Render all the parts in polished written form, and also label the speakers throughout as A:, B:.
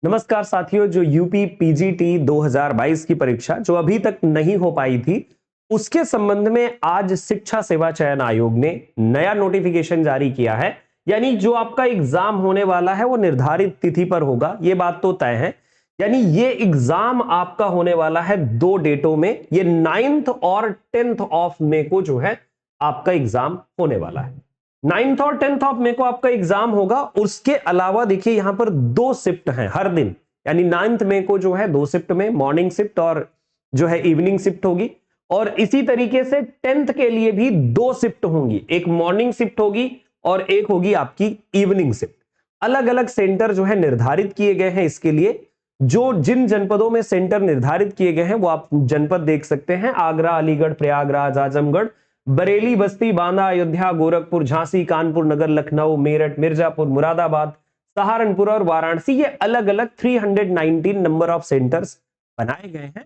A: नमस्कार साथियों, जो यूपी पीजीटी 2022 की परीक्षा जो अभी तक नहीं हो पाई थी, उसके संबंध में आज शिक्षा सेवा चयन आयोग ने नया नोटिफिकेशन जारी किया है। यानी जो आपका एग्जाम होने वाला है वो निर्धारित तिथि पर होगा, ये बात तो तय है। यानी ये एग्जाम आपका होने वाला है दो डेटों में, ये 9th और 10th ऑफ मई को जो है आपका एग्जाम होने वाला है। 9th और 10th ऑफ मई को आपका एग्जाम होगा। उसके अलावा देखिए यहां पर दो शिफ्ट हैं हर दिन, यानी 9th मई को जो है दो शिफ्ट में मॉर्निंग शिफ्ट और जो है इवनिंग शिफ्ट होगी। और इसी तरीके से 10th के लिए भी दो शिफ्ट होंगी, एक मॉर्निंग शिफ्ट होगी और एक होगी आपकी इवनिंग शिफ्ट। अलग अलग सेंटर जो है निर्धारित किए गए हैं इसके लिए। जो जिन जनपदों में सेंटर निर्धारित किए गए हैं वो आप जनपद देख सकते हैं: आगरा, अलीगढ़, प्रयागराज, आजमगढ़, बरेली, बस्ती, बांदा, अयोध्या, गोरखपुर, झांसी, कानपुर नगर, लखनऊ, मेरठ, मिर्जापुर, मुरादाबाद, सहारनपुर और वाराणसी। ये अलग अलग 319 नंबर ऑफ सेंटर्स बनाए गए हैं।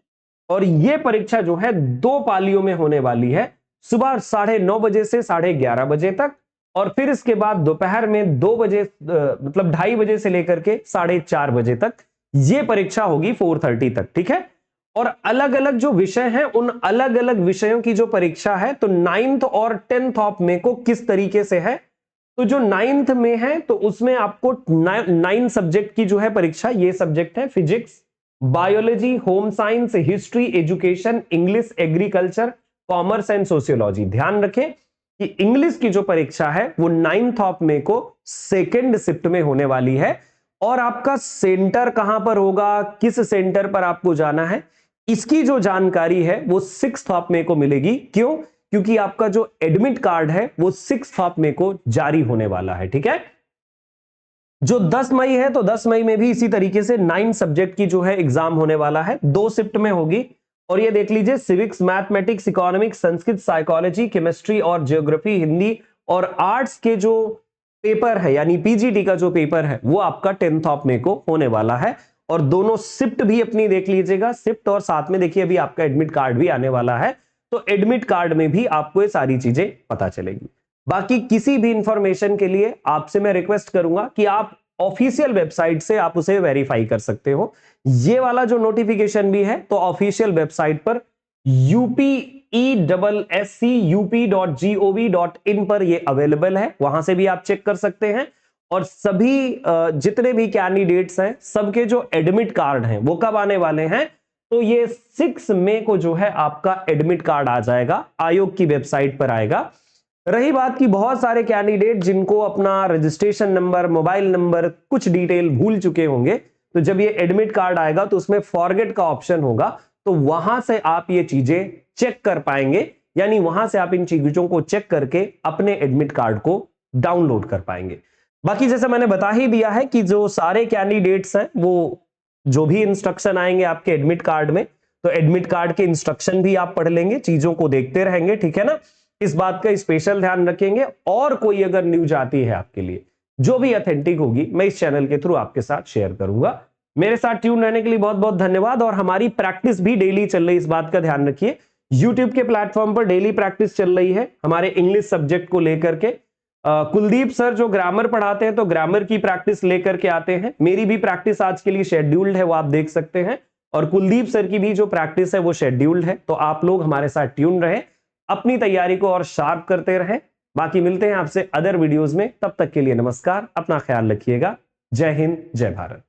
A: और ये परीक्षा जो है दो पालियों में होने वाली है, सुबह 9:30 बजे से 11:30 बजे तक, और फिर इसके बाद दोपहर में 2 बजे मतलब 2:30 बजे से लेकर के 4:30 बजे तक ये परीक्षा होगी, 4:30 तक। ठीक है। और अलग अलग जो विषय हैं उन अलग अलग विषयों की जो परीक्षा है, तो 9th और 10th ऑफ मई को किस तरीके से है, तो जो 9th में है तो उसमें आपको 9 सब्जेक्ट की जो है परीक्षा, ये सब्जेक्ट है physics, biology, home science, history, education, English, agriculture, commerce and sociology. ध्यान रखें कि इंग्लिश की जो परीक्षा है वो 9th ऑफ मई को सेकेंड शिफ्ट में होने वाली है। और आपका सेंटर कहां पर होगा, किस सेंटर पर आपको जाना है, इसकी जो जानकारी है वो 6th ऑफ मई को मिलेगी। क्यों? क्योंकि आपका जो एडमिट कार्ड है वो 6th ऑफ मई को जारी होने वाला है। ठीक है। जो 10 मई है तो 10 मई में भी इसी तरीके से 9 सब्जेक्ट की जो है एग्जाम होने वाला है, दो शिफ्ट में होगी। और ये देख लीजिए, civics, mathematics, economics, Sanskrit, psychology, chemistry और ज्योग्राफी, हिंदी और आर्ट्स के जो पेपर है, यानी पीजीटी का जो पेपर है वो आपका 10th ऑफ मई को होने वाला है। और दोनों शिफ्ट भी अपनी देख लीजिएगा, शिफ्ट और साथ में देखिए अभी आपका एडमिट कार्ड भी आने वाला है, तो एडमिट कार्ड में भी आपको ये सारी चीजें पता चलेगी। बाकी किसी भी इंफॉर्मेशन के लिए आपसे मैं रिक्वेस्ट करूंगा कि आप ऑफिशियल वेबसाइट से आप उसे वेरीफाई कर सकते हो। ये वाला जो नोटिफिकेशन भी है तो ऑफिशियल वेबसाइट पर upesscup.gov.in पर ये अवेलेबल है, वहां से भी आप चेक कर सकते हैं। और सभी जितने भी कैंडिडेट्स हैं सबके जो एडमिट कार्ड हैं वो कब आने वाले हैं, तो ये 6 मई को जो है आपका एडमिट कार्ड आ जाएगा, आयोग की वेबसाइट पर आएगा। रही बात कि बहुत सारे कैंडिडेट जिनको अपना रजिस्ट्रेशन नंबर, मोबाइल नंबर, कुछ डिटेल भूल चुके होंगे, तो जब ये एडमिट कार्ड आएगा तो उसमें फॉरगेट का ऑप्शन होगा, तो वहां से आप ये चीजें चेक कर पाएंगे। यानी वहां से आप इन चीजों को चेक करके अपने एडमिट कार्ड को डाउनलोड कर पाएंगे। बाकी जैसे मैंने बता ही दिया है कि जो सारे कैंडिडेट्स हैं वो जो भी इंस्ट्रक्शन आएंगे आपके एडमिट कार्ड में, तो एडमिट कार्ड के इंस्ट्रक्शन भी आप पढ़ लेंगे, चीजों को देखते रहेंगे। ठीक है ना। इस बात का स्पेशल ध्यान रखेंगे। और कोई अगर न्यूज आती है आपके लिए जो भी ऑथेंटिक होगी, मैं इस चैनल के थ्रू आपके साथ शेयर करूंगा। मेरे साथ ट्यून रहने के लिए बहुत बहुत धन्यवाद। और हमारी प्रैक्टिस भी डेली चल रही है, इस बात का ध्यान रखिए। यूट्यूब के प्लेटफॉर्म पर डेली प्रैक्टिस चल रही है हमारे इंग्लिश सब्जेक्ट को लेकर के। कुलदीप सर जो ग्रामर पढ़ाते हैं तो ग्रामर की प्रैक्टिस लेकर के आते हैं। मेरी भी प्रैक्टिस आज के लिए शेड्यूल्ड है, वो आप देख सकते हैं। और कुलदीप सर की भी जो प्रैक्टिस है वो शेड्यूल्ड है। तो आप लोग हमारे साथ ट्यून रहे, अपनी तैयारी को और शार्प करते रहें। बाकी मिलते हैं आपसे अदर वीडियोस में, तब तक के लिए नमस्कार, अपना ख्याल रखिएगा। जय हिंद, जय भारत।